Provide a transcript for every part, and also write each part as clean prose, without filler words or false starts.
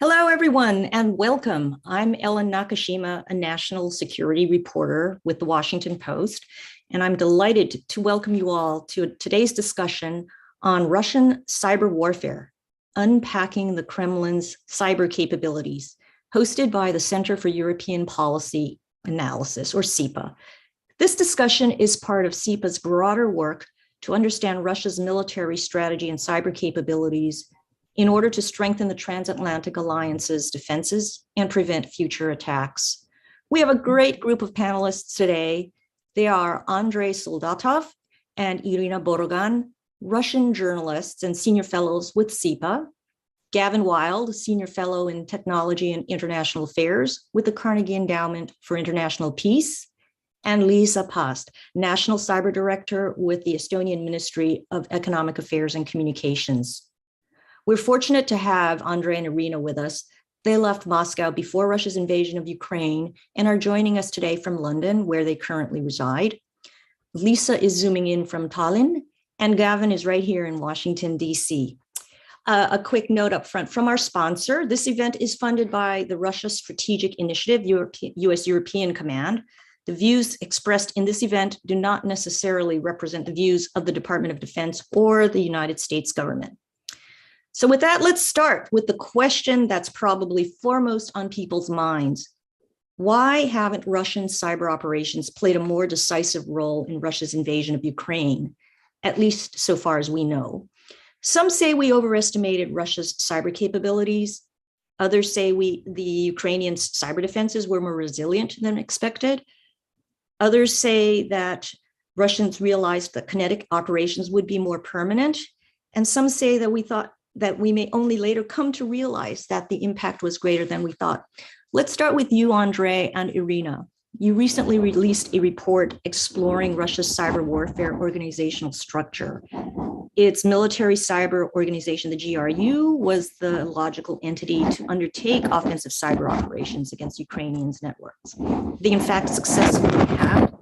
Hello, everyone, and welcome. I'm Ellen Nakashima, a national security reporter with the Washington Post, and I'm delighted to welcome you all to today's discussion on Russian cyber warfare, unpacking the Kremlin's cyber capabilities, hosted by the Center for European Policy Analysis, or CEPA. This discussion is part of CEPA's broader work to understand Russia's military strategy and cyber capabilities in order to strengthen the transatlantic alliance's defenses and prevent future attacks. We have a great group of panelists today. They are Andrei Soldatov and Irina Borogan, Russian journalists and senior fellows with CEPA, Gavin Wilde, senior fellow in technology and international affairs with the Carnegie Endowment for International Peace, and Liisa, national cyber director with the Estonian Ministry of Economic Affairs and Communications. We're fortunate to have Andrei and Irina with us. They left Moscow before Russia's invasion of Ukraine and are joining us today from London, where they currently reside. Liisa is zooming in from Tallinn, and Gavin is right here in Washington, D.C. A quick note up front from our sponsor. This event is funded by the Russia Strategic Initiative, U.S. European Command. The views expressed in this event do not necessarily represent the views of the Department of Defense or the United States government. So with that, let's start with the question that's probably foremost on people's minds. Why haven't Russian cyber operations played a more decisive role in Russia's invasion of Ukraine, at least so far as we know? Some say we overestimated Russia's cyber capabilities. Others say the Ukrainian cyber defenses were more resilient than expected. Others say that Russians realized that kinetic operations would be more permanent. And some say that we thought that we may only later come to realize that the impact was greater than we thought. Let's start with you, Andrei and Irina. You recently released a report exploring Russia's cyber warfare organizational structure. Its military cyber organization, the GRU, was the logical entity to undertake offensive cyber operations against Ukrainians' networks. They, in fact, successfully hacked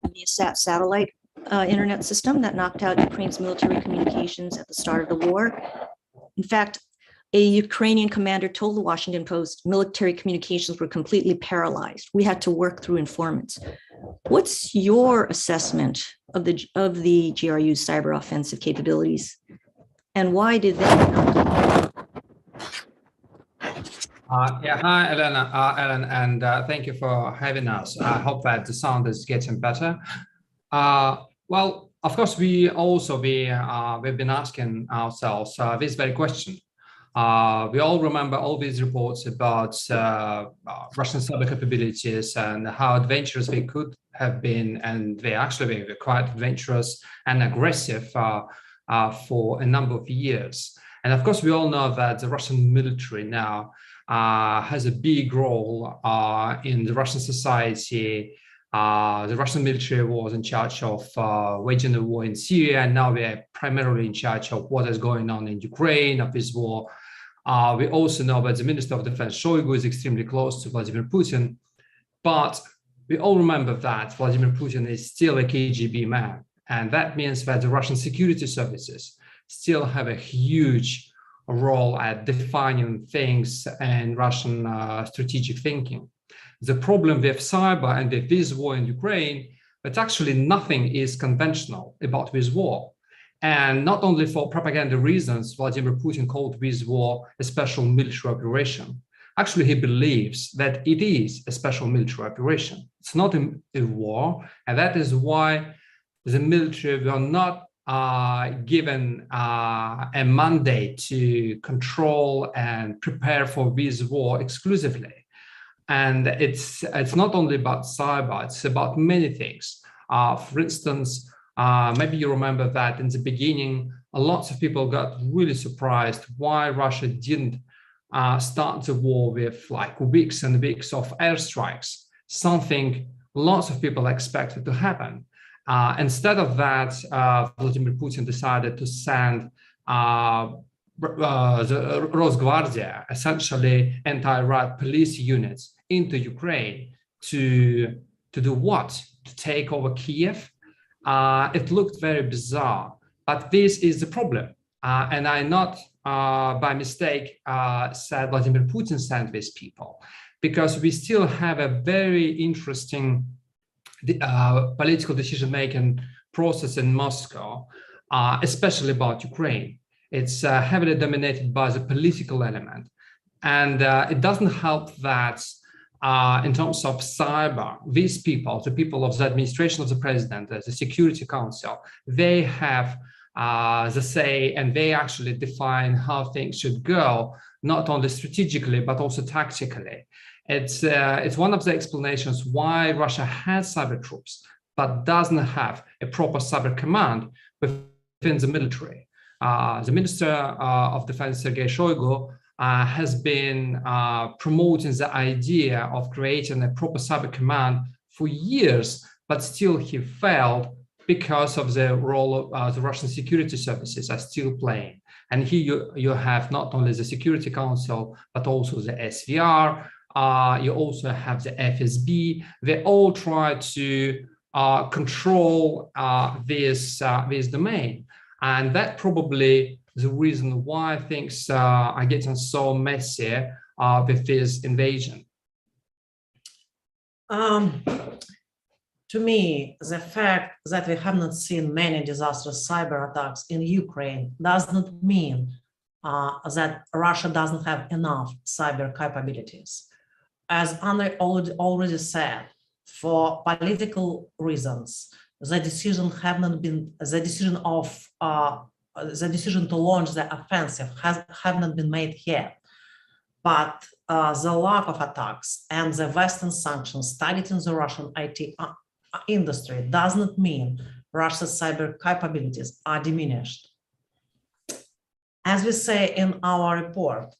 the Viasat satellite internet system that knocked out Ukraine's military communications at the start of the war. In fact, a Ukrainian commander told the Washington Post military communications were completely paralyzed. We had to work through informants. What's your assessment of the GRU's cyber offensive capabilities, and why did they not? Hi, Ellen, and thank you for having us. I hope that the sound is getting better. Well, of course, we've been asking ourselves this very question. We all remember all these reports about Russian cyber capabilities and how adventurous they could have been, and they actually were quite adventurous and aggressive for a number of years. And of course, we all know that the Russian military now has a big role in the Russian society. The Russian military was in charge of waging the war in Syria, and now we are primarily in charge of what is going on in Ukraine, of this war. We also know that the Minister of Defense, Shoigu, is extremely close to Vladimir Putin, but we all remember that Vladimir Putin is still a KGB man, and that means that the Russian security services still have a huge role at defining things in Russian strategic thinking. The problem with cyber and with this war in Ukraine, that actually nothing is conventional about this war. And not only for propaganda reasons, Vladimir Putin called this war a special military operation. Actually, he believes that it is a special military operation. It's not a war, and that is why the military were not given a mandate to control and prepare for this war exclusively. And it's not only about cyber, it's about many things. For instance, maybe you remember that in the beginning, lots of people got really surprised why Russia didn't start the war with like weeks and weeks of airstrikes, something lots of people expected to happen. Instead of that, Vladimir Putin decided to send the Rosguardia, essentially anti-riot police units, into Ukraine to do what? To take over Kiev? It looked very bizarre, but this is the problem. And I'm not by mistake, said Vladimir Putin sent these people, because we still have a very interesting political decision-making process in Moscow, especially about Ukraine. It's heavily dominated by the political element. And it doesn't help that in terms of cyber, these people, the people of the administration of the president, the Security Council, they have the say, and they actually define how things should go, not only strategically, but also tactically. It's one of the explanations why Russia has cyber troops, but doesn't have a proper cyber command within the military. The Minister of Defense, Sergei Shoigu, has been promoting the idea of creating a proper cyber command for years, but still he failed because of the role of the Russian security services are still playing. And here you have not only the Security Council, but also the SVR, you also have the FSB. They all try to control this domain. And that probably the reason why things are getting so messy with this invasion. To me, the fact that we have not seen many disastrous cyber attacks in Ukraine does not mean that Russia doesn't have enough cyber capabilities. As Andrei already said, for political reasons, the decision to launch the offensive have not been made yet. But the lack of attacks and the Western sanctions targeting the Russian IT industry does not mean Russia's cyber capabilities are diminished. As we say in our report,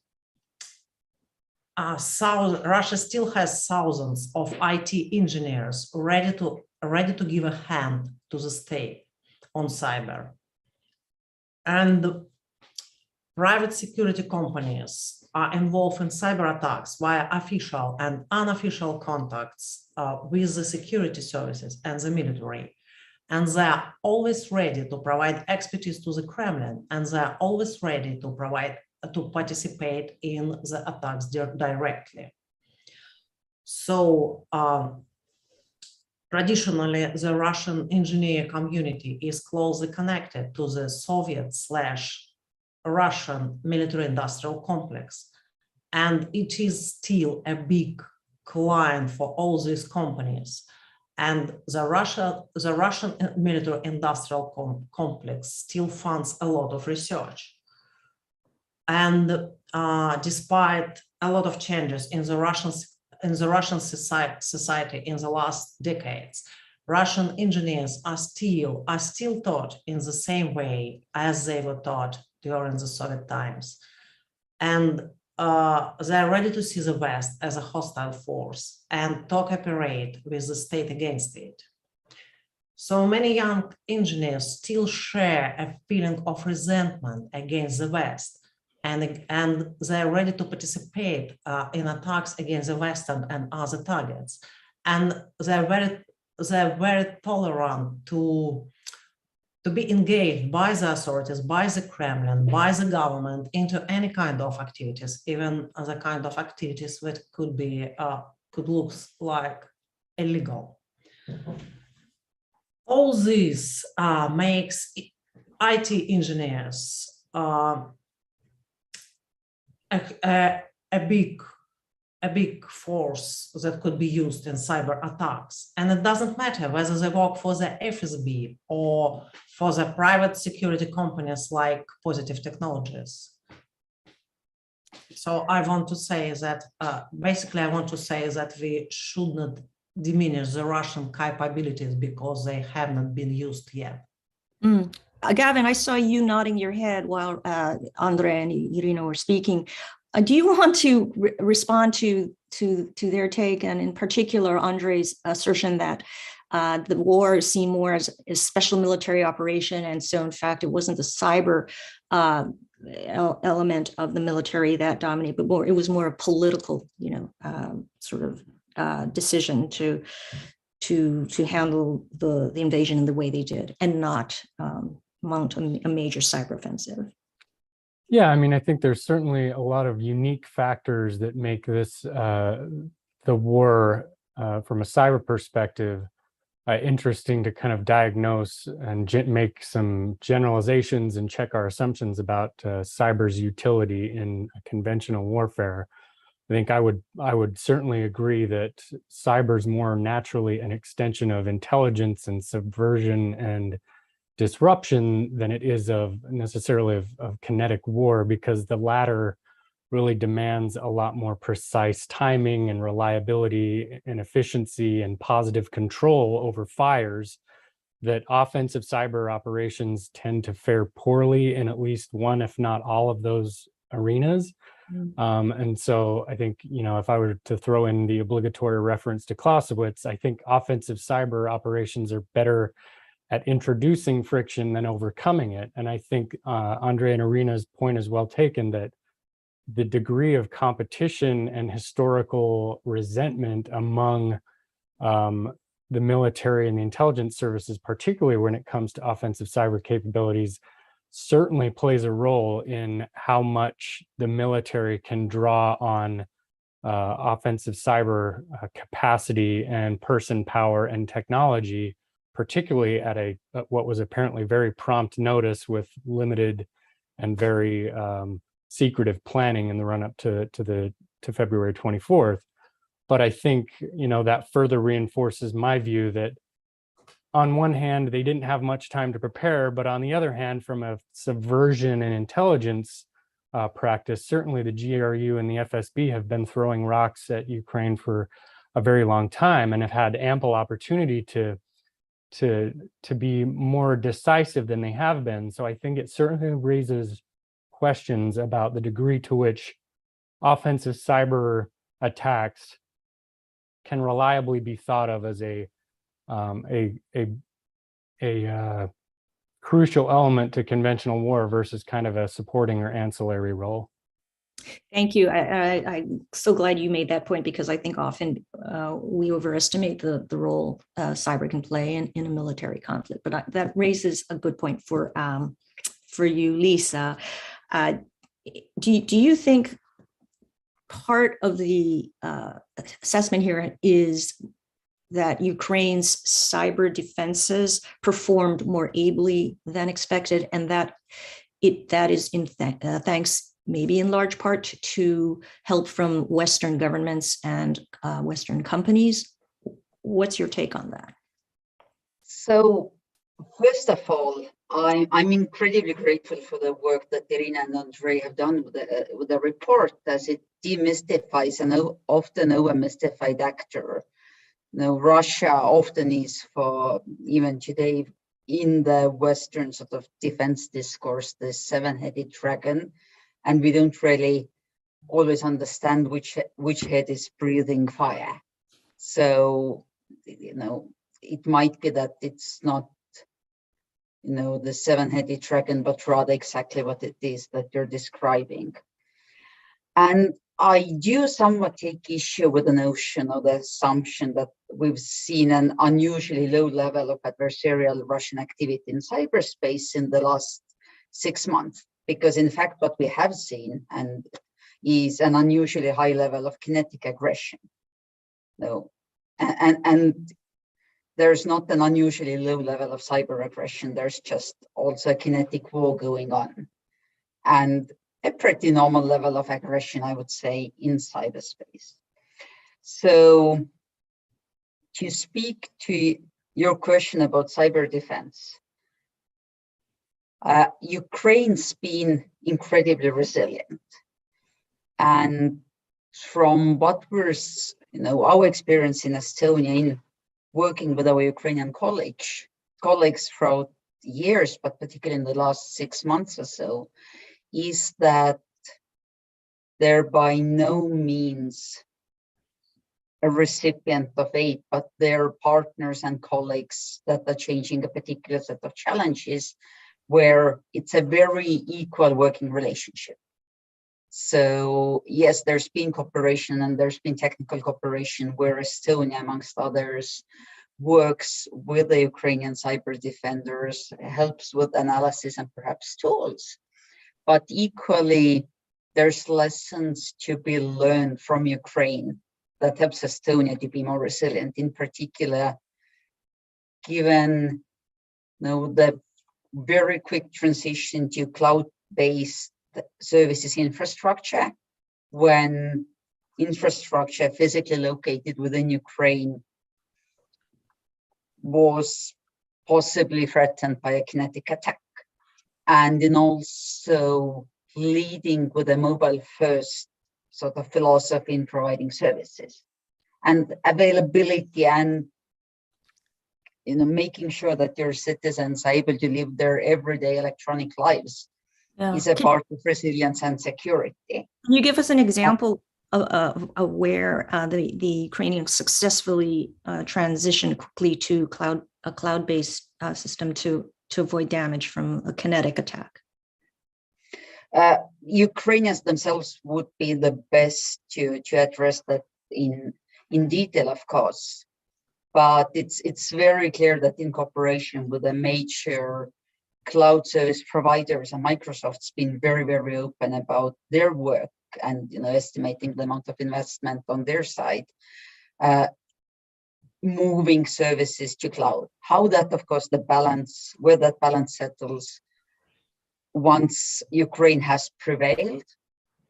Russia still has thousands of IT engineers ready to give a hand to the state on cyber. And private security companies are involved in cyber attacks via official and unofficial contacts with the security services and the military. And they are always ready to provide expertise to the Kremlin, and they are always ready to participate in the attacks directly. So traditionally, the Russian engineer community is closely connected to the Soviet/Russian military-industrial complex, and it is still a big client for all these companies. And the Russian military-industrial complex still funds a lot of research. And despite a lot of changes in the Russian society in the last decades, Russian engineers are still taught in the same way as they were taught during the Soviet times. And they are ready to see the West as a hostile force and to cooperate with the state against it. So many young engineers still share a feeling of resentment against the West, and they are ready to participate in attacks against the Western and other targets. And they're very tolerant to be engaged by the authorities, by the Kremlin, by the government into any kind of activities, even the kind of activities that could look like illegal. All this makes IT engineers a big force that could be used in cyber attacks. And it doesn't matter whether they work for the FSB or for the private security companies like Positive Technologies. So I want to say that, basically I want to say that we should not diminish the Russian capabilities because they have not been used yet. Gavin, I saw you nodding your head while Andrei and Irina were speaking. Do you want to respond to their take, and in particular, Andrei's assertion that the war is seen more as a special military operation, and so in fact it wasn't the cyber element of the military that dominated, but it was more a political, sort of decision to handle the invasion in the way they did, and not mount a major cyber offensive. Yeah, I mean, I think there's certainly a lot of unique factors that make this the war from a cyber perspective interesting to kind of diagnose and make some generalizations and check our assumptions about cyber's utility in conventional warfare. I think I would certainly agree that cyber's more naturally an extension of intelligence and subversion and disruption than it is of necessarily of kinetic war, because the latter really demands a lot more precise timing and reliability and efficiency and positive control over fires that offensive cyber operations tend to fare poorly in at least one, if not all of those arenas. And so I think, if I were to throw in the obligatory reference to Clausewitz, I think offensive cyber operations are better at introducing friction than overcoming it. And I think Andrei and Irina's point is well taken, that the degree of competition and historical resentment among the military and the intelligence services, particularly when it comes to offensive cyber capabilities, certainly plays a role in how much the military can draw on offensive cyber capacity and person power and technology, particularly at what was apparently very prompt notice with limited and very secretive planning in the run-up to February 24th. But I think, that further reinforces my view that on one hand, they didn't have much time to prepare, but on the other hand, from a subversion and intelligence practice, certainly the GRU and the FSB have been throwing rocks at Ukraine for a very long time and have had ample opportunity to be more decisive than they have been. So I think it certainly raises questions about the degree to which offensive cyber attacks can reliably be thought of as a crucial element to conventional war versus kind of a supporting or ancillary role. Thank you. I'm so glad you made that point, because I think often we overestimate the role cyber can play in a military conflict. But that raises a good point for you, Liisa. Do you think part of the assessment here is that Ukraine's cyber defenses performed more ably than expected, and that is thanks maybe in large part to help from Western governments and Western companies? What's your take on that? So, first of all, I'm incredibly grateful for the work that Irina and Andrei have done with the report, as it demystifies an often over-mystified actor. Russia often is, for even today, in the Western sort of defense discourse, the seven-headed dragon, and we don't really always understand which head is breathing fire. So, it might be that it's not, the seven-headed dragon, but rather exactly what it is that you're describing. And I do somewhat take issue with the notion or the assumption that we've seen an unusually low level of adversarial Russian activity in cyberspace in the last 6 months, because in fact what we have seen is an unusually high level of kinetic aggression. And there's not an unusually low level of cyber aggression. There's just also a kinetic war going on, and a pretty normal level of aggression, I would say, in cyberspace. So, to speak to your question about cyber defense, Ukraine's been incredibly resilient, and from what was, our experience in Estonia in working with our Ukrainian colleagues throughout years, but particularly in the last 6 months or so, is that they're by no means a recipient of aid, but they're partners and colleagues that are changing a particular set of challenges where it's a very equal working relationship. So yes, there's been cooperation and there's been technical cooperation where Estonia, amongst others, works with the Ukrainian cyber defenders, helps with analysis and perhaps tools. but equally, there's lessons to be learned from Ukraine that helps Estonia to be more resilient, in particular, given the very quick transition to cloud-based services infrastructure, when infrastructure physically located within Ukraine was possibly threatened by a kinetic attack, and in also leading with a mobile-first sort of philosophy in providing services and availability, and making sure that your citizens are able to live their everyday electronic lives is a part of resilience and security. Can you give us an example of where the Ukrainians successfully transitioned quickly to a cloud-based system to avoid damage from a kinetic attack? Ukrainians themselves would be the best to address that in detail, of course. But it's very clear that in cooperation with the major cloud service providers, and Microsoft's been very, very open about their work and estimating the amount of investment on their side, moving services to cloud. How that, of course, where that balance settles once Ukraine has prevailed,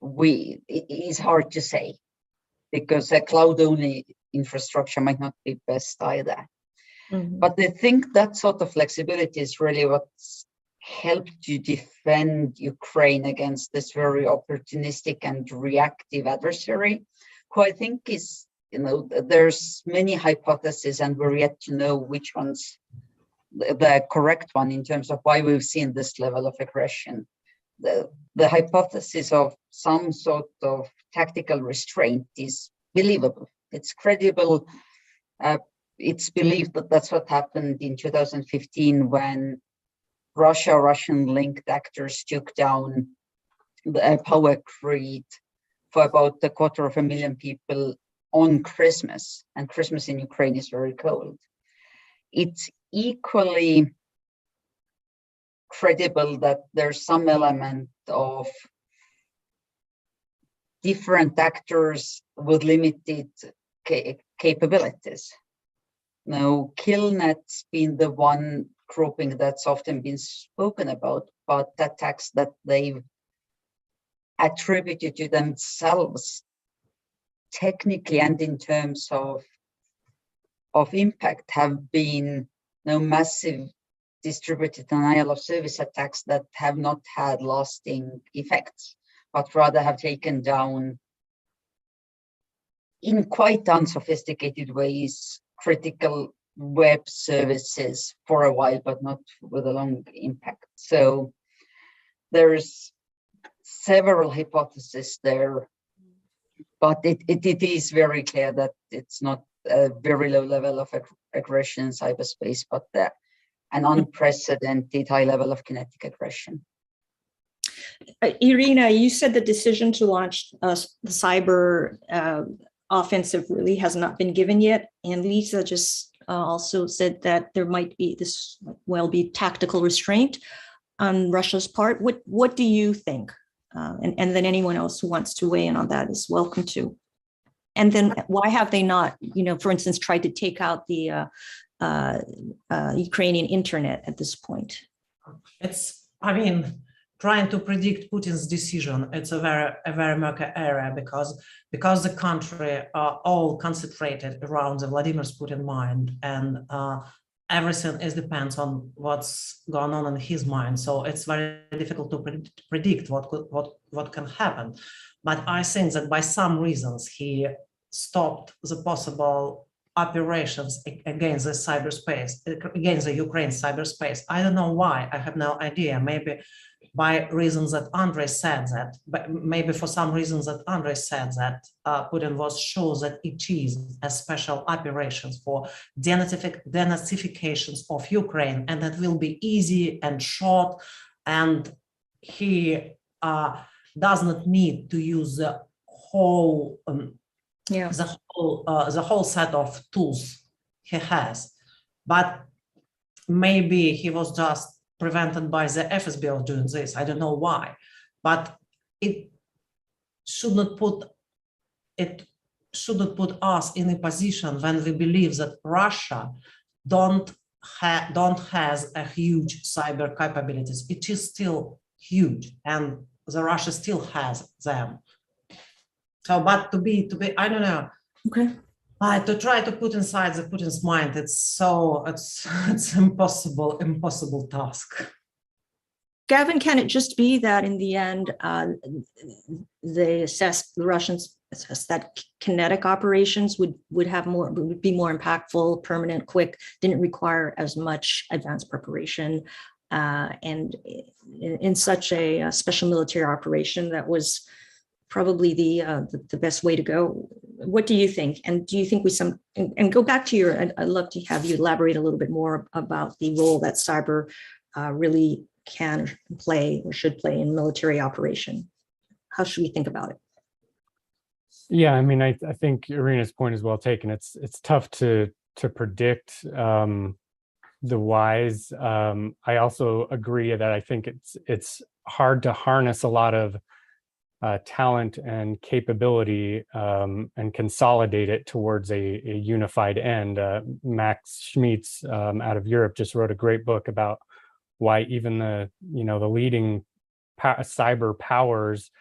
it is hard to say, because a cloud-only infrastructure might not be best either. Mm-hmm. But I think that sort of flexibility is really what's helped to defend Ukraine against this very opportunistic and reactive adversary, who I think is, there's many hypotheses, and we're yet to know which one's the correct one in terms of why we've seen this level of aggression. The hypothesis of some sort of tactical restraint is believable. It's credible. It's believed that that's what happened in 2015 when Russian-linked actors took down the power grid for about 250,000 people on Christmas, and Christmas in Ukraine is very cold. It's equally credible that there's some element of different actors with limited capabilities. Now, Killnet's been the one grouping that's often been spoken about, but attacks that they've attributed to themselves technically and in terms of impact have been massive distributed denial of service attacks that have not had lasting effects, but rather have taken down in quite unsophisticated ways critical web services for a while, but not with a long impact. So there's several hypotheses there, but it is very clear that it's not a very low level of aggression in cyberspace, but an unprecedented high level of kinetic aggression. Irina, you said the decision to launch the cyber offensive really has not been given yet, and Liisa just also said that there might be be tactical restraint on Russia's part. What do you think? And then anyone else who wants to weigh in on that is welcome to. And then why have they not, for instance, tried to take out the Ukrainian internet at this point? Trying to predict Putin's decision, it's a very murky area because the country are all concentrated around the Vladimir Putin mind, and everything depends on what's going on in his mind. So it's very difficult to predict what can happen. But I think that by some reasons he stopped the possible operations against the cyberspace, against the Ukraine cyberspace. I don't know why. I have no idea. Maybe by reasons that Andrei said that, but maybe for some reasons that Andrei said that Putin was sure that it is a special operations for denazifications of Ukraine, and that will be easy and short, and he does not need to use the whole the whole set of tools he has. But maybe he was just prevented by the FSB of doing this. I don't know why. but it should not put us in a position when we believe that Russia don't has a huge cyber capabilities. It is still huge, and the Russia still has them. So, but to be, I don't know. Okay. To try to put inside the Putin's mind, it's impossible task. Gavin, can it just be that in the end, the Russians assess that kinetic operations would be more impactful, permanent, quick, didn't require as much advanced preparation, and in such a special military operation that was probably the best way to go. What do you think? And do you think and go back to I'd love to have you elaborate a little bit more about the role that cyber really can play or should play in military operation. How should we think about it? Yeah, I mean, I think Irina's point is well taken. It's tough to predict the whys. I also agree that I think it's hard to harness a lot of talent and capability and consolidate it towards a unified end. Max Schmitz out of Europe just wrote a great book about why even the leading cyber powers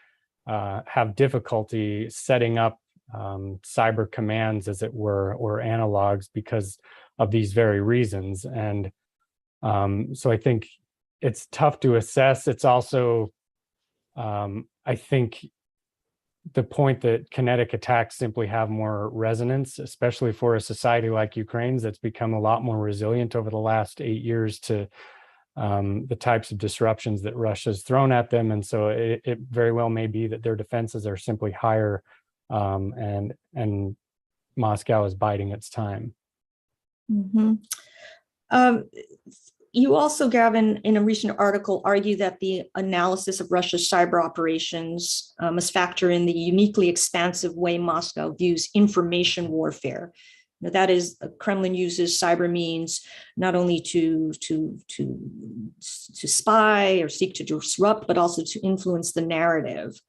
have difficulty setting up cyber commands, as it were, or analogs, because of these very reasons. And so I think it's tough to assess. It's also, I think, the point that kinetic attacks simply have more resonance, especially for a society like Ukraine's that's become a lot more resilient over the last 8 years to the types of disruptions that Russia's thrown at them. And so it very well may be that their defenses are simply higher, and Moscow is biding its time. Mm-hmm. You also, Gavin, in a recent article, argue that the analysis of Russia's cyber operations must factor in the uniquely expansive way Moscow views information warfare. Now, that is, the Kremlin uses cyber means not only to spy or seek to disrupt, but also to influence the narrative,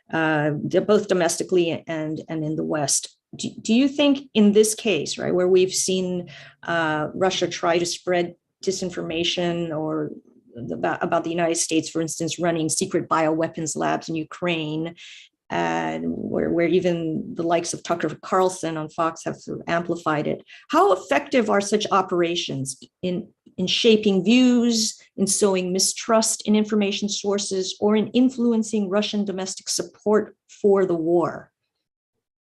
both domestically and in the West. Do you think in this case, right, where we've seen Russia try to spread disinformation or about the United States, for instance, running secret bioweapons labs in Ukraine, and where even the likes of Tucker Carlson on Fox have sort of amplified it. How effective are such operations in shaping views, in sowing mistrust in information sources, or in influencing Russian domestic support for the war?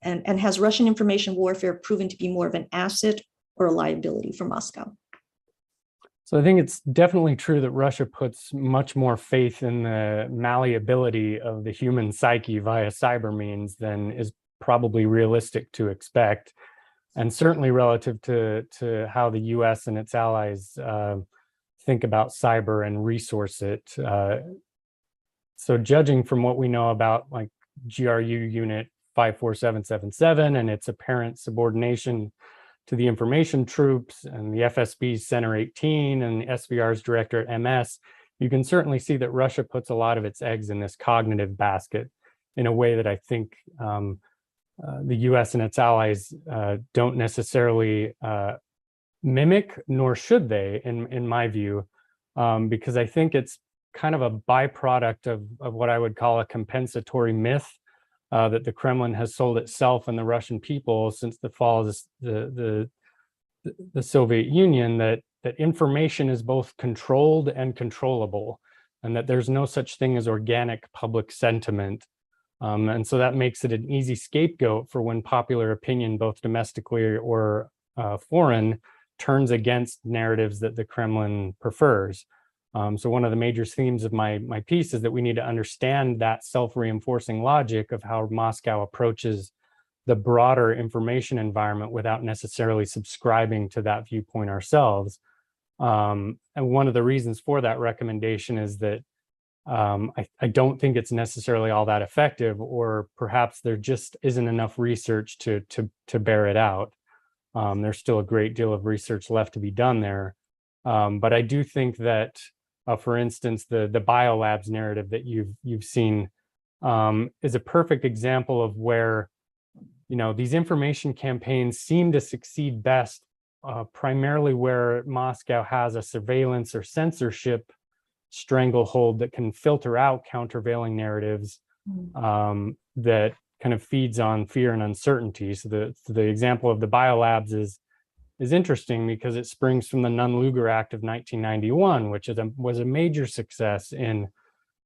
And has Russian information warfare proven to be more of an asset or a liability for Moscow? So I think it's definitely true that Russia puts much more faith in the malleability of the human psyche via cyber means than is probably realistic to expect, and certainly relative to how the US and its allies think about cyber and resource it. So judging from what we know about like GRU Unit 54777 and its apparent subordination to the information troops and the FSB's Center 18 and the SVR's director at MS, you can certainly see that Russia puts a lot of its eggs in this cognitive basket in a way that I think the US and its allies don't necessarily mimic, nor should they, in my view, because I think it's kind of a byproduct of what I would call a compensatory myth that the Kremlin has sold itself and the Russian people since the fall of the Soviet Union, that information is both controlled and controllable, and that there's no such thing as organic public sentiment. And so that makes it an easy scapegoat for when popular opinion, both domestically or foreign, turns against narratives that the Kremlin prefers. So one of the major themes of my piece is that we need to understand that self-reinforcing logic of how Moscow approaches the broader information environment without necessarily subscribing to that viewpoint ourselves. And one of the reasons for that recommendation is that I don't think it's necessarily all that effective, or perhaps there just isn't enough research to bear it out. There's still a great deal of research left to be done there. But I do think that For instance, the biolabs narrative that you've seen is a perfect example of where, these information campaigns seem to succeed best primarily where Moscow has a surveillance or censorship stranglehold that can filter out countervailing narratives that kind of feeds on fear and uncertainty. So the example of the biolabs is interesting because it springs from the Nunn-Lugar Act of 1991, which was a major success in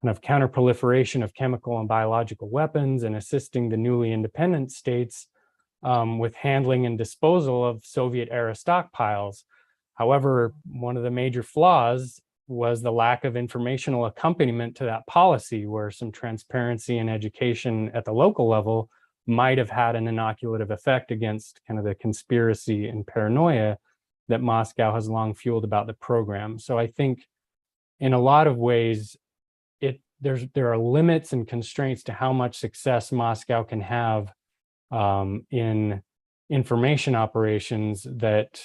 kind of counterproliferation of chemical and biological weapons and assisting the newly independent states with handling and disposal of Soviet-era stockpiles. However, one of the major flaws was the lack of informational accompaniment to that policy, where some transparency and education at the local level might have had an inoculative effect against kind of the conspiracy and paranoia that Moscow has long fueled about the program. So I think in a lot of ways, there are limits and constraints to how much success Moscow can have in information operations that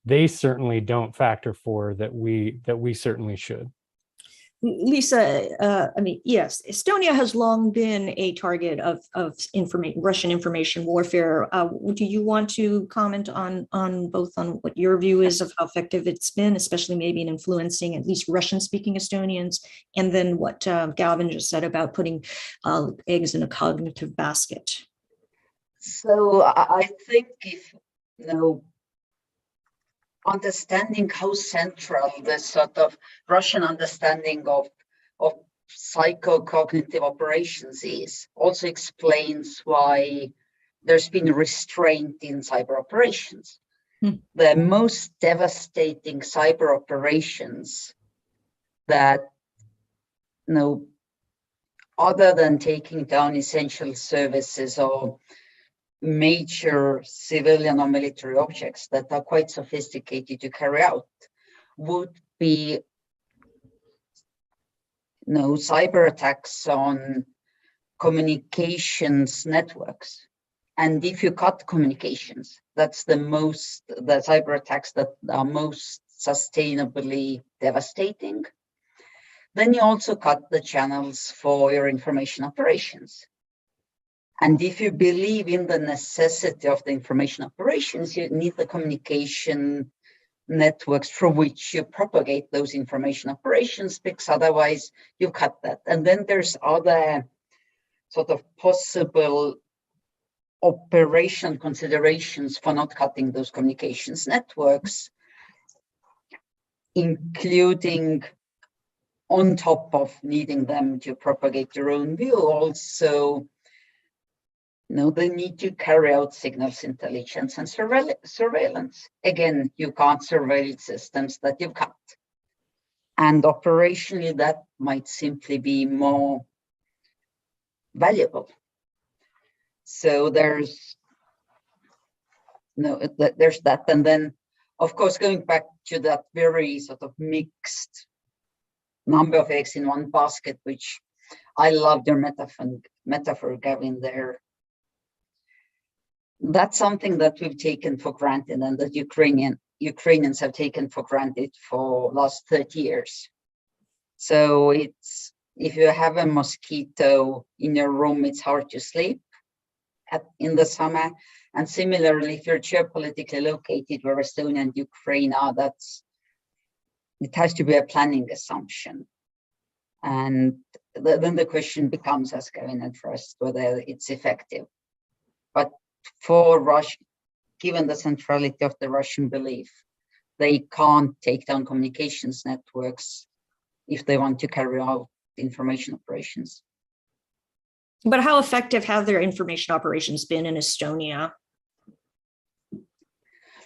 they certainly don't factor for that we certainly should. Liisa, yes, Estonia has long been a target of Russian information warfare. Do you want to comment on both on what your view is of how effective it's been, especially maybe in influencing at least Russian-speaking Estonians, and then what Gavin just said about putting eggs in a cognitive basket? So I think if understanding how central the sort of Russian understanding of psychocognitive operations is also explains why there's been restraint in cyber operations. The most devastating cyber operations that, other than taking down essential services or major civilian or military objects that are quite sophisticated to carry out, would be cyber attacks on communications networks. And if you cut communications, that's the cyber attacks that are most sustainably devastating. Then you also cut the channels for your information operations. And if you believe in the necessity of the information operations, you need the communication networks through which you propagate those information operations, because otherwise you cut that. And then there's other sort of possible operation considerations for not cutting those communications networks, including, on top of needing them to propagate their own view, also they need to carry out signals intelligence and surveillance. Again, you can't surveil systems that you've cut. And operationally, that might simply be more valuable. So there's that. And then, of course, going back to that very sort of mixed number of eggs in one basket, which I love their metaphor, Gavin, there. That's something that we've taken for granted and that Ukrainians have taken for granted for last 30 years. So it's, if you have a mosquito in your room, it's hard to sleep in the summer. And similarly, if you're geopolitically located where Estonia and Ukraine are, it has to be a planning assumption. And then the question becomes, as Gavin addressed, whether it's effective. But for Russia, given the centrality of the Russian belief, they can't take down communications networks if they want to carry out information operations. But how effective have their information operations been in Estonia?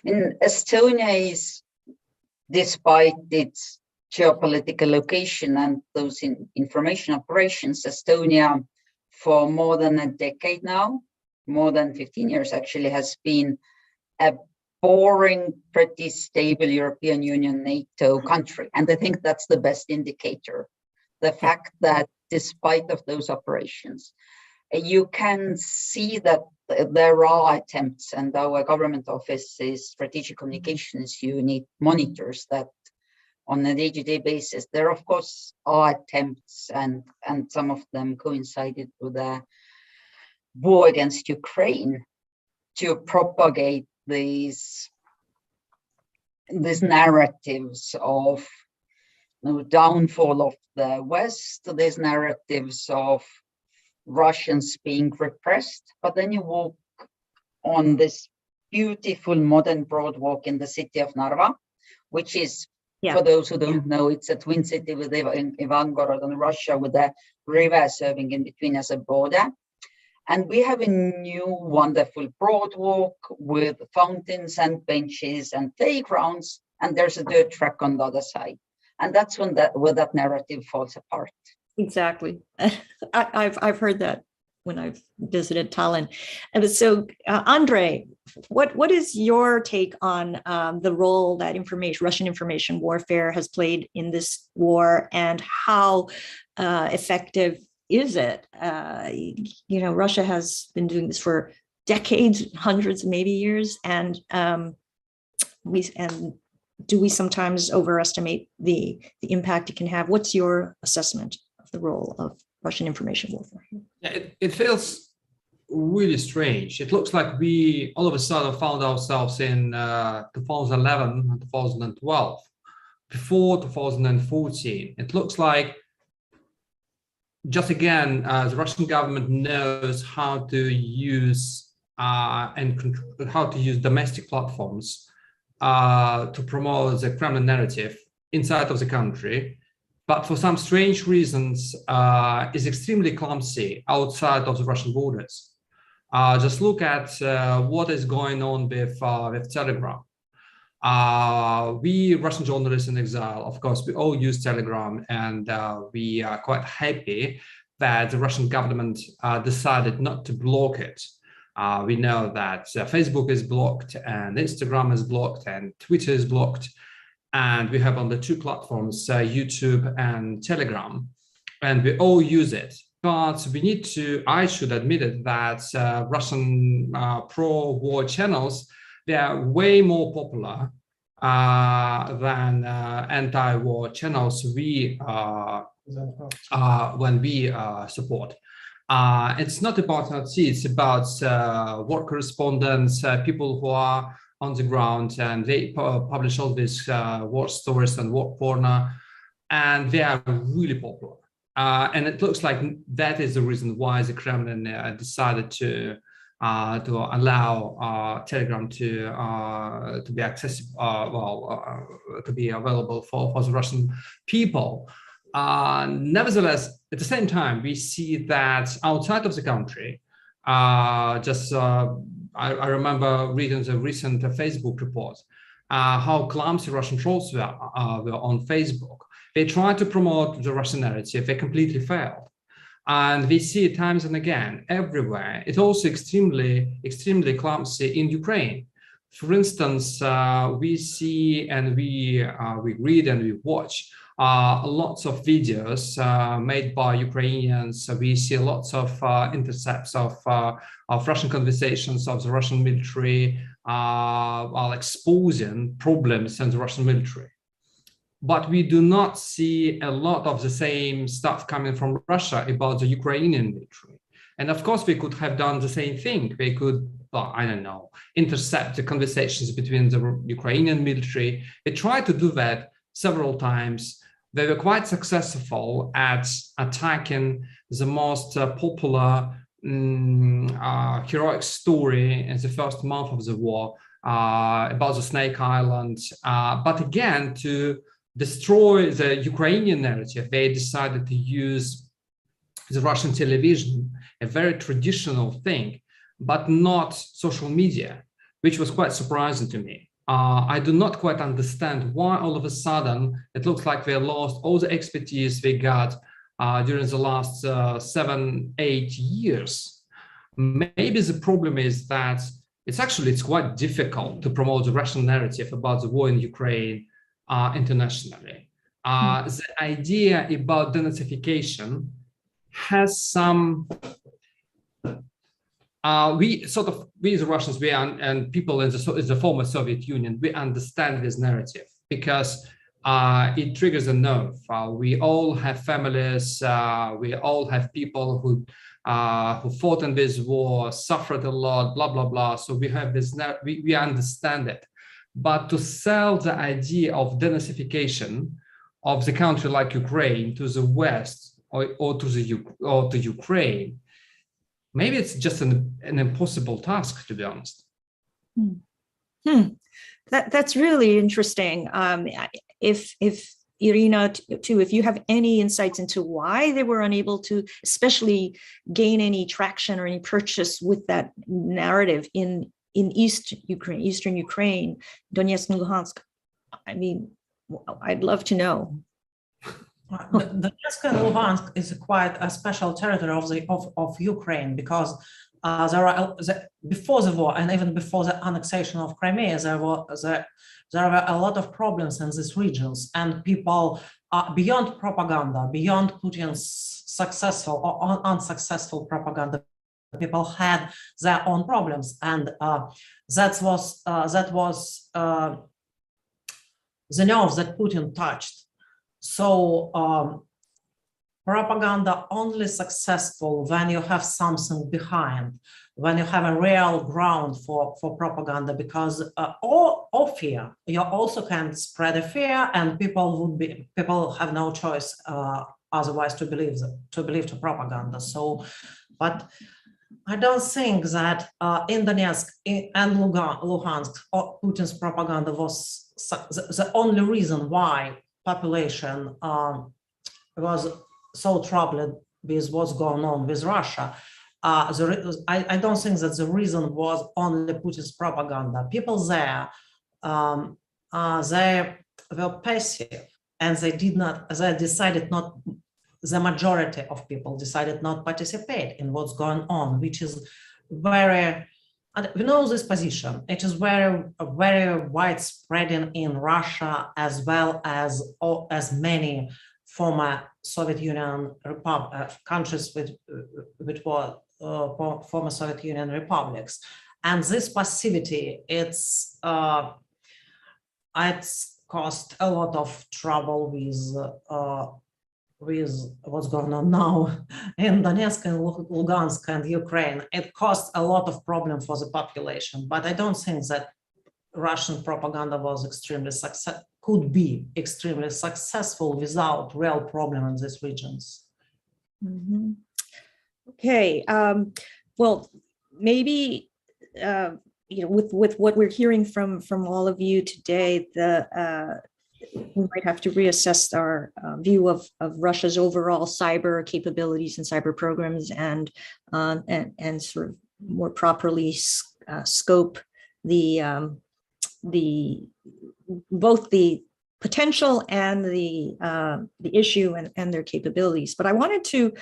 In Estonia is, despite its geopolitical location and those information operations, Estonia for more than a decade now, more than 15 years actually, has been a boring, pretty stable European Union, NATO country. And I think that's the best indicator. The fact that despite of those operations, you can see that there are attempts, and our government office's strategic communications unit monitors that on a day-to-day basis. There, of course, are attempts, and some of them coincided with the war against Ukraine, to propagate these narratives of downfall of the West, these narratives of Russians being repressed. But then you walk on this beautiful modern boardwalk in the city of Narva, which is, for those who don't know, it's a twin city with Ivangorod in Russia, with a river serving in between as a border. And we have a new wonderful boardwalk with fountains and benches and playgrounds, and there's a dirt track on the other side. And that's where that narrative falls apart. Exactly. I've heard that when I've visited Tallinn. And so, Andrei, what is your take on the role that Russian information warfare has played in this war, and how effective is it? Russia has been doing this for decades, hundreds, maybe years, and do we sometimes overestimate the impact it can have? What's your assessment of the role of Russian information warfare? Yeah, it feels really strange. It looks like we all of a sudden found ourselves in 2011 and 2012, before 2014. It looks like, just again, the Russian government knows how to use domestic platforms to promote the Kremlin narrative inside of the country, but for some strange reasons is extremely clumsy outside of the Russian borders. Just look at what is going on with Telegram. We Russian journalists in exile, of course, we all use Telegram, and we are quite happy that the Russian government decided not to block it. We know that Facebook is blocked, and Instagram is blocked, and Twitter is blocked. And we have on the two platforms, YouTube and Telegram, and we all use it. But I should admit it, that Russian pro-war channels, they are way more popular than anti-war channels when we support. It's not about Nazi, it's about war correspondents, people who are on the ground, and they publish all these war stories and war porn, and they are really popular. And it looks like that is the reason why the Kremlin decided to allow Telegram to be accessible, to be available for the Russian people. Nevertheless, at the same time, we see that outside of the country, I remember reading the recent Facebook report, how clumsy Russian trolls were on Facebook. They tried to promote the Russian narrative, they completely failed. And we see it times and again, everywhere. It's also extremely, extremely clumsy in Ukraine. For instance, we see and we read and we watch lots of videos made by Ukrainians. We see lots of intercepts of Russian conversations of the Russian military while exposing problems in the Russian military. But we do not see a lot of the same stuff coming from Russia about the Ukrainian military. And of course, we could have done the same thing. We could, I don't know, intercept the conversations between the Ukrainian military. They tried to do that several times. They were quite successful at attacking the most popular heroic story in the first month of the war about the Snake Island. But again, to destroy the Ukrainian narrative, they decided to use the Russian television, a very traditional thing, but not social media, which was quite surprising to me. I do not quite understand why all of a sudden it looks like they lost all the expertise they got during the last 7-8 years. Maybe the problem is that it's quite difficult to promote the Russian narrative about the war in Ukraine internationally. The idea about denazification has some. We the Russians, and people in the former Soviet Union, we understand this narrative because it triggers a nerve. We all have families. We all have people who fought in this war, suffered a lot, blah, blah, blah. So we have this, we understand it. But to sell the idea of denazification of the country like Ukraine to the West or to Ukraine, maybe it's just an impossible task, to be honest. That's really interesting. If Irina, too, if you have any insights into why they were unable to, especially gain any traction or any purchase with that narrative in Eastern Ukraine, Donetsk and Luhansk, I mean, I'd love to know. Donetsk and Luhansk is quite a special territory of Ukraine, because before the war and even before the annexation of Crimea, there were a lot of problems in these regions, and people, beyond propaganda, beyond Putin's successful or unsuccessful propaganda, people had their own problems, and that was the nerve that Putin touched. So propaganda only successful when you have something behind, when you have a real ground for propaganda, because or fear. You also can spread a fear, and people have no choice otherwise to believe to propaganda. So, but I don't think that in Donetsk and Luhansk, Putin's propaganda was the only reason why population was so troubled with what's going on with Russia. I don't think that the reason was only Putin's propaganda. People there, they were passive, and they decided not. The majority of people decided not participate in what's going on, which is very, and we know this position. It is very widespread in Russia, as well as many former Soviet Union countries with former Soviet Union republics. And this passivity, it's caused a lot of trouble with what's going on now in Donetsk and Lugansk and Ukraine. It caused a lot of problem for the population, but I don't think that Russian propaganda was could be extremely successful without real problem in these regions. Mm-hmm. Okay, well, maybe with what we're hearing from all of you today, we might have to reassess our view of Russia's overall cyber capabilities and cyber programs, and sort of more properly scope both the potential and the issue and their capabilities. But I wanted to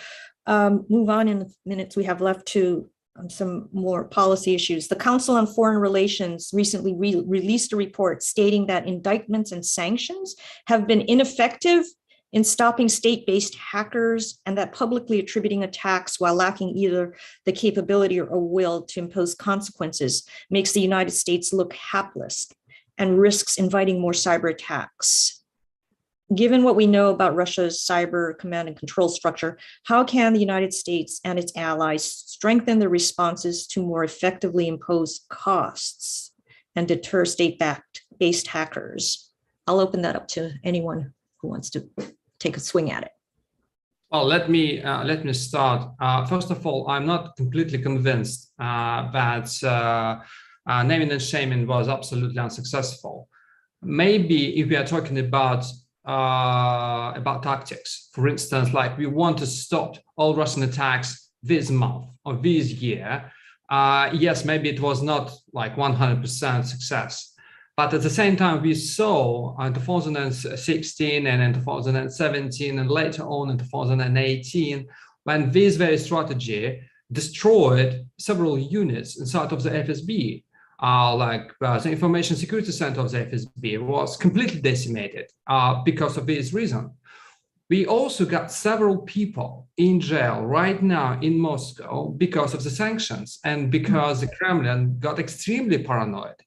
move on in the minutes we have left to some more policy issues. The Council on Foreign Relations recently released a report stating that indictments and sanctions have been ineffective in stopping state-based hackers, and that publicly attributing attacks while lacking either the capability or will to impose consequences makes the United States look hapless and risks inviting more cyber attacks. Given what we know about Russia's cyber command and control structure, how can the United States and its allies strengthen their responses to more effectively impose costs and deter state-based hackers? I'll open that up to anyone who wants to take a swing at it. Well, let me start. First of all, I'm not completely convinced that naming and shaming was absolutely unsuccessful. Maybe if we are talking about tactics, for instance, like we want to stop all Russian attacks this month or this year, yes, maybe it was not like 100% success. But at the same time, we saw in 2016 and in 2017 and later on in 2018, when this very strategy destroyed several units inside of the FSB, the Information Security Center of the FSB was completely decimated because of this reason. We also got several people in jail right now in Moscow because of the sanctions and because the Kremlin got extremely paranoid.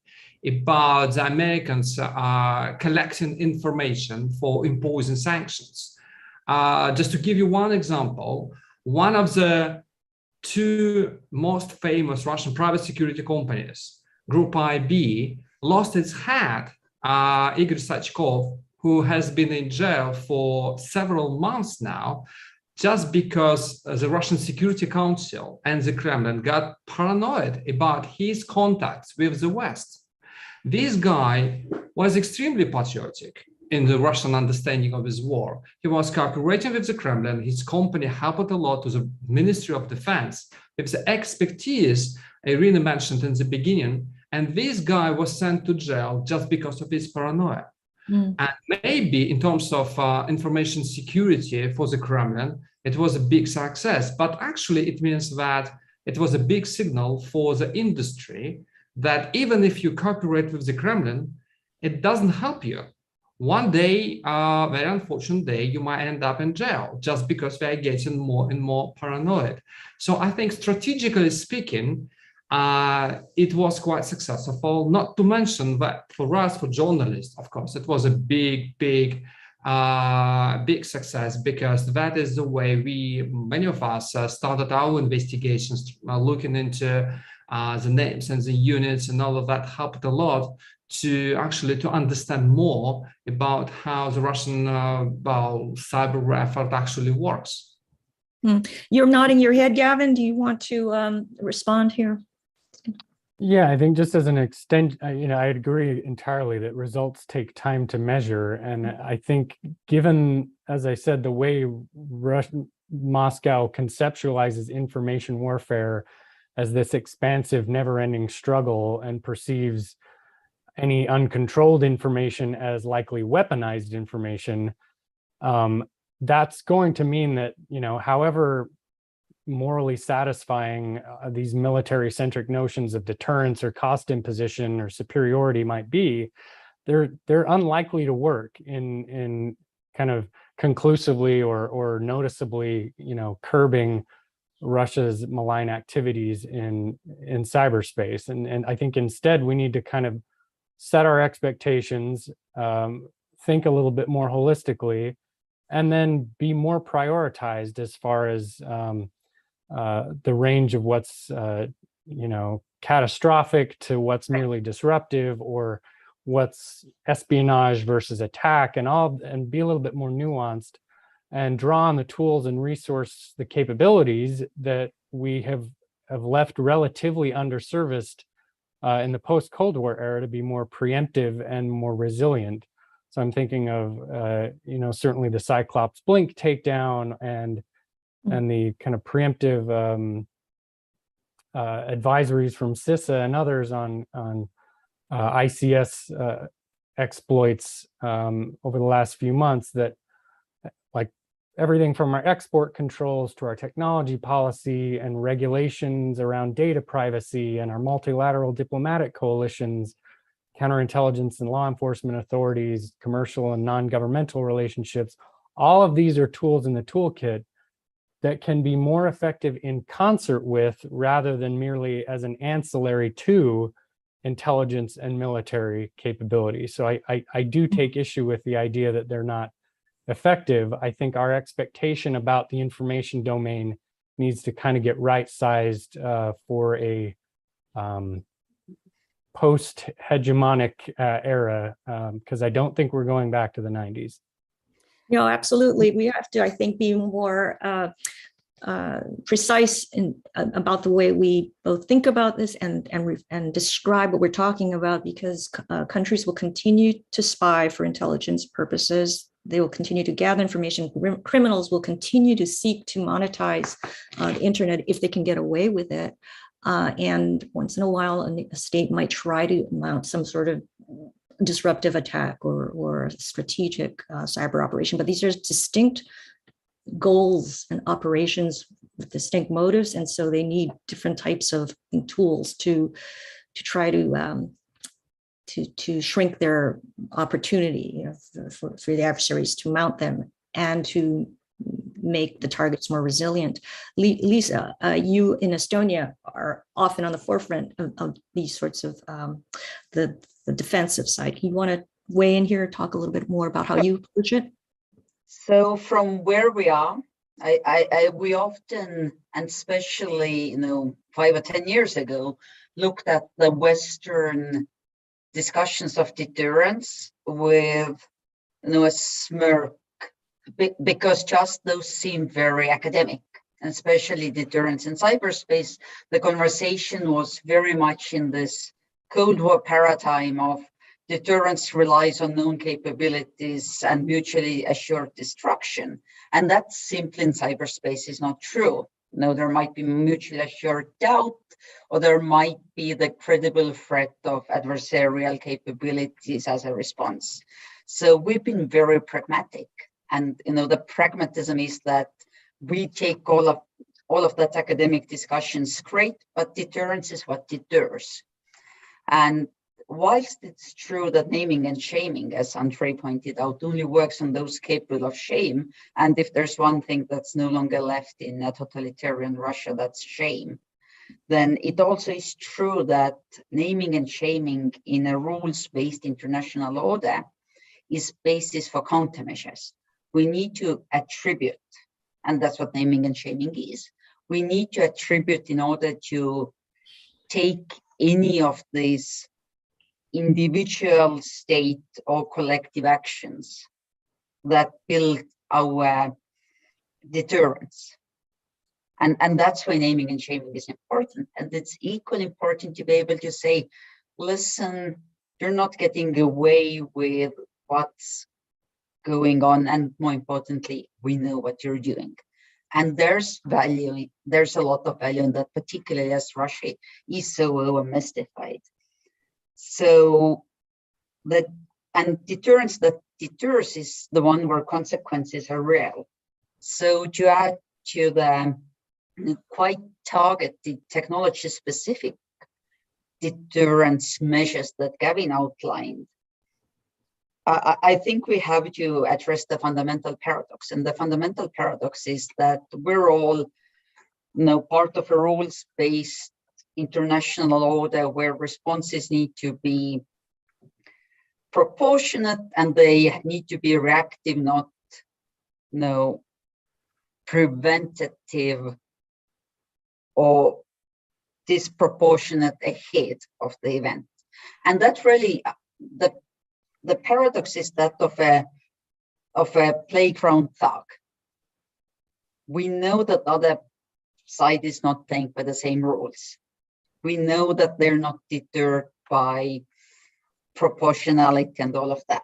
about the Americans collecting information for imposing sanctions. Just to give you one example, one of the two most famous Russian private security companies, Group IB, lost its head, Igor Sachkov, who has been in jail for several months now, just because the Russian Security Council and the Kremlin got paranoid about his contacts with the West. This guy was extremely patriotic in the Russian understanding of his war. He was cooperating with the Kremlin. His company helped a lot to the Ministry of Defense with the expertise Irina mentioned in the beginning. And this guy was sent to jail just because of his paranoia. And maybe in terms of information security for the Kremlin, it was a big success. But actually, it means that it was a big signal for the industry that even if you cooperate with the Kremlin, it doesn't help you. One day, very unfortunate day, you might end up in jail just because they are getting more and more paranoid. So I think strategically speaking, it was quite successful, not to mention that for us, for journalists, of course, it was a big success, because that is the way many of us started our investigations, looking into the names and the units, and all of that helped a lot to understand more about how the Russian cyberwarfare actually works. You're nodding your head, Gavin. Do you want to respond here? Yeah, I think just as an extent, I agree entirely that results take time to measure. And I think given, as I said, the way Moscow conceptualizes information warfare as this expansive, never-ending struggle and perceives any uncontrolled information as likely weaponized information, that's going to mean that, however morally satisfying these military-centric notions of deterrence or cost imposition or superiority might be, they're unlikely to work in kind of conclusively or noticeably, curbing Russia's malign activities in cyberspace. And I think instead we need to kind of set our expectations, think a little bit more holistically, and then be more prioritized as far as the range of what's catastrophic to what's merely disruptive, or what's espionage versus attack, and be a little bit more nuanced, and draw on the tools and the capabilities that we have left relatively underserviced in the post-Cold War era to be more preemptive and more resilient. So I'm thinking of, certainly the Cyclops Blink takedown and the kind of preemptive advisories from CISA and others on ICS exploits over the last few months, that like everything from our export controls to our technology policy and regulations around data privacy and our multilateral diplomatic coalitions, counterintelligence and law enforcement authorities, commercial and non-governmental relationships, all of these are tools in the toolkit that can be more effective in concert with, rather than merely as an ancillary to, intelligence and military capability. So I do take issue with the idea that they're not effective. I think our expectation about the information domain needs to kind of get right-sized for a post-hegemonic era, because I don't think we're going back to the 90s. No, absolutely. We have to, I think, be more precise about the way we both think about this and describe what we're talking about, because countries will continue to spy for intelligence purposes. They will continue to gather information. Criminals will continue to seek to monetize the internet if they can get away with it. And once in a while, a state might try to mount some sort of disruptive attack or a strategic cyber operation. But these are distinct goals and operations with distinct motives. And so they need different types of tools to try to shrink their opportunity, for the adversaries to mount them and to make the targets more resilient. Liisa, you in Estonia are often on the forefront of these sorts of the the defensive side. You want to weigh in here and talk a little bit more about how you approach it? So from where we are, we often, and especially 5 or 10 years ago, looked at the Western discussions of deterrence with a smirk, because just those seem very academic, and especially deterrence in cyberspace. The conversation was very much in this Cold War paradigm of deterrence relies on known capabilities and mutually assured destruction. And that simply in cyberspace is not true. There might be mutually assured doubt, or there might be the credible threat of adversarial capabilities as a response. So we've been very pragmatic. And the pragmatism is that we take all of that academic discussions great, but deterrence is what deters. And whilst it's true that naming and shaming, as Andrei pointed out, only works on those capable of shame, and if there's one thing that's no longer left in a totalitarian Russia, that's shame, then it also is true that naming and shaming in a rules-based international order is basis for countermeasures. We need to attribute, and that's what naming and shaming is. We need to attribute in order to take any of these individual, state, or collective actions that build our deterrence. And that's why naming and shaming is important. And it's equally important to be able to say, listen, you're not getting away with what's going on. And more importantly, we know what you're doing. And there's value, there's a lot of value in that, particularly as Russia is so over-mystified. So deterrence that deters is the one where consequences are real. So to add to the quite targeted technology-specific deterrence measures that Gavin outlined, I think we have to address the fundamental paradox. And the fundamental paradox is that we're all part of a rules-based international order where responses need to be proportionate, and they need to be reactive, not preventative or disproportionate ahead of the event. And that's really the paradox is that of a playground thug. We know that the other side is not playing by the same rules. We know that they're not deterred by proportionality and all of that.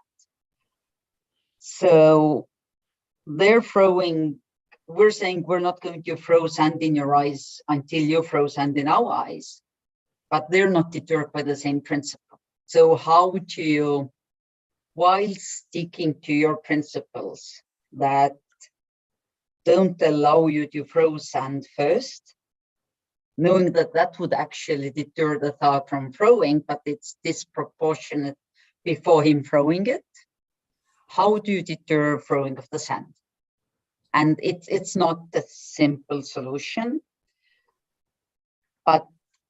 So we're saying we're not going to throw sand in your eyes until you throw sand in our eyes, but they're not deterred by the same principle. So how do you, while sticking to your principles that don't allow you to throw sand first, knowing that that would actually deter the thug from throwing, but it's disproportionate before him throwing it, how do you deter throwing of the sand? And it's not a simple solution, but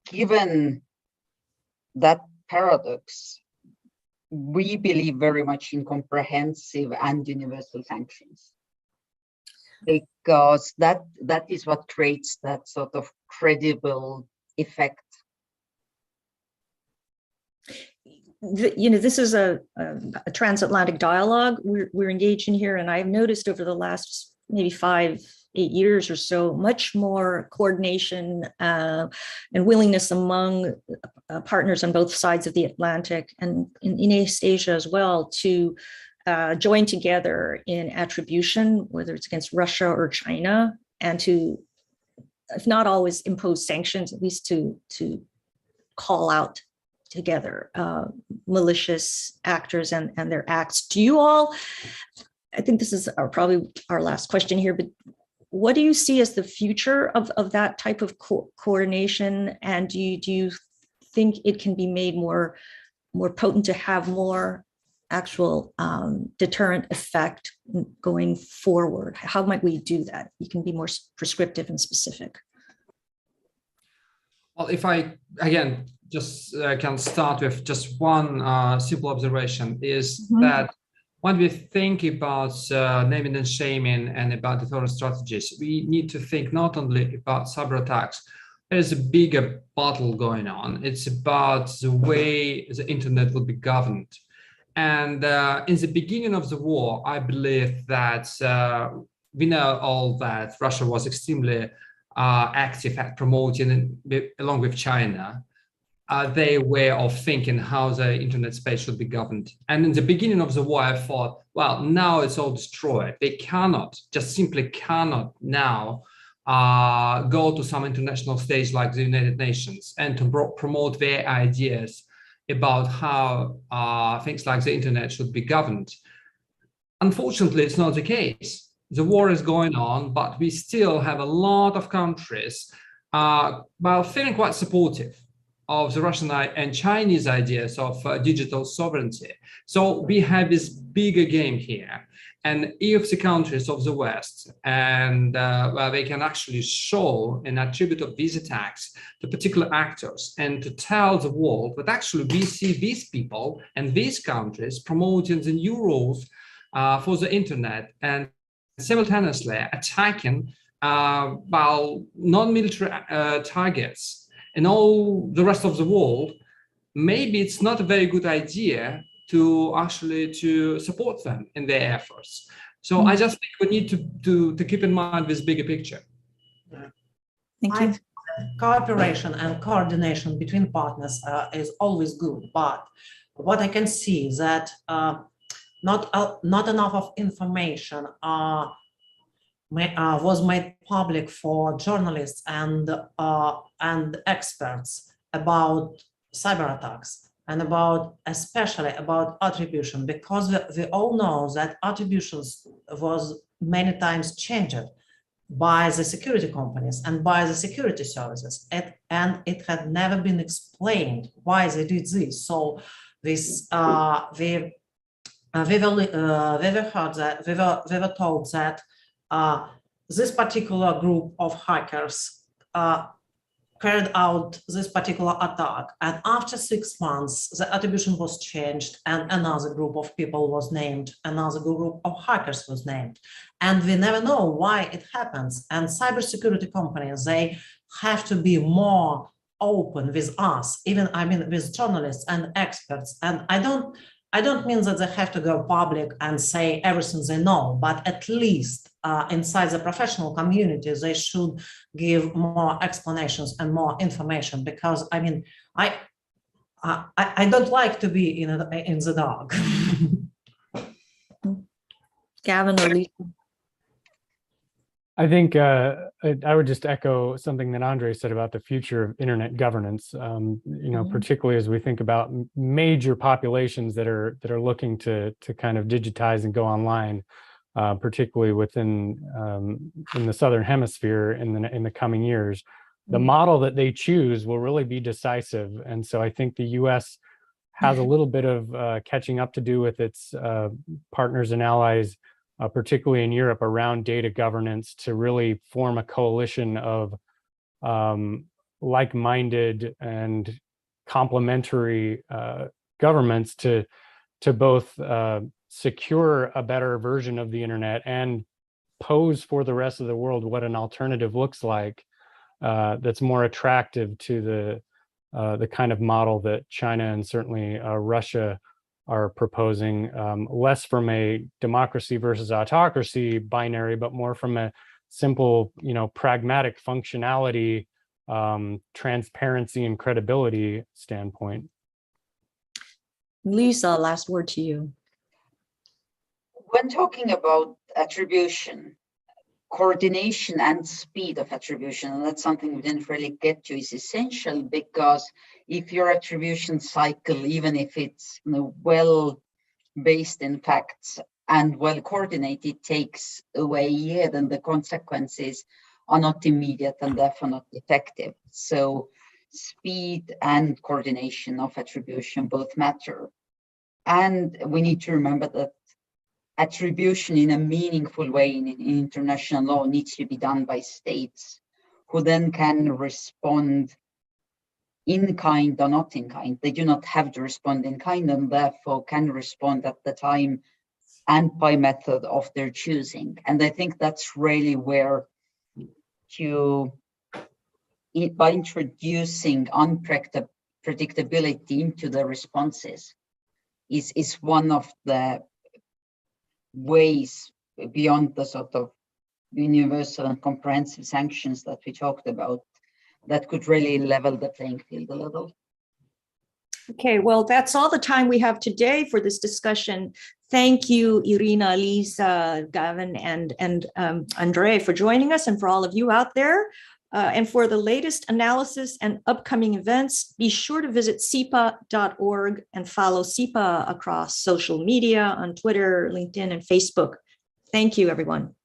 given that paradox, we believe very much in comprehensive and universal sanctions, because that is what creates that sort of credible effect. This is a transatlantic dialogue we're engaged in here, and I've noticed over the last maybe 5-8 years or so, much more coordination and willingness among partners on both sides of the Atlantic and in East Asia as well to join together in attribution, whether it's against Russia or China, and to, if not always impose sanctions, at least to call out together malicious actors and their acts. Do you all, I think this is probably our last question here, but what do you see as the future of that type of coordination? And do you think it can be made more potent to have more actual deterrent effect going forward? How might we do that? You can be more prescriptive and specific. Well, if I, again, just can start with just one simple observation is that when we think about naming and shaming and about deterrent strategies, we need to think not only about cyber attacks. There's a bigger battle going on. It's about the way the internet will be governed. And in the beginning of the war, I believe that we know all that Russia was extremely active at promoting, along with China, their way of thinking how the internet space should be governed. And in the beginning of the war, I thought, well, now it's all destroyed. They cannot, just simply cannot now go to some international stage like the United Nations and to promote their ideas about how things like the internet should be governed. Unfortunately, it's not the case. The war is going on, but we still have a lot of countries while feeling quite supportive of the Russian and Chinese ideas of digital sovereignty. So we have this bigger game here. And if the countries of the West and where they can actually show an attribute of these attacks to particular actors and to tell the world that actually we see these people and these countries promoting the new rules for the internet and simultaneously attacking while non-military targets in all the rest of the world, maybe it's not a very good idea to actually to support them in their efforts. So I just think we need to keep in mind this bigger picture. Thank you. Cooperation and coordination between partners is always good, but what I can see is that not enough of information was made public for journalists and experts about cyber attacks and especially about attribution, because we all know that attributions was many times changed by the security companies and by the security services, and it had never been explained why they did this. So this we were told that this particular group of hackers carried out this particular attack, and after 6 months the attribution was changed and another group of people was named, another group of hackers was named, and we never know why it happens. And cybersecurity companies, they have to be more open with us, even with journalists and experts. And I don't mean that they have to go public and say everything they know, but at least inside the professional community, they should give more explanations and more information, because I don't like to be in the dark. Gavin or Liisa? I think I would just echo something that Andrei said about the future of internet governance. Particularly as we think about major populations that are looking to kind of digitize and go online, particularly within in the Southern Hemisphere in the coming years. The model that they choose will really be decisive, and so I think the U.S. has a little bit of catching up to do with its partners and allies. Particularly in Europe, around data governance, to really form a coalition of like-minded and complementary governments to both secure a better version of the internet and pose for the rest of the world what an alternative looks like that's more attractive to the kind of model that China and certainly Russia are proposing, less from a democracy versus autocracy binary, but more from a simple, pragmatic functionality, transparency and credibility standpoint. Liisa, last word to you. When talking about attribution, coordination and speed of attribution, and that's something we didn't really get to, is essential, because if your attribution cycle, even if it's well based in facts and well coordinated, takes away a year, then the consequences are not immediate and therefore not effective. So speed and coordination of attribution both matter. And we need to remember that attribution in a meaningful way in international law needs to be done by states, who then can respond in kind or not in kind. They do not have to respond in kind and therefore can respond at the time and by method of their choosing. And I think that's really where by introducing unpredictability into the responses is one of the ways beyond the sort of universal and comprehensive sanctions that we talked about that could really level the playing field a little. Okay, well, that's all the time we have today for this discussion. Thank you, Irina, Liisa, Gavin, and Andrei for joining us, and for all of you out there. And for the latest analysis and upcoming events, be sure to visit CIPA.org and follow CIPA across social media on Twitter, LinkedIn, and Facebook. Thank you, everyone.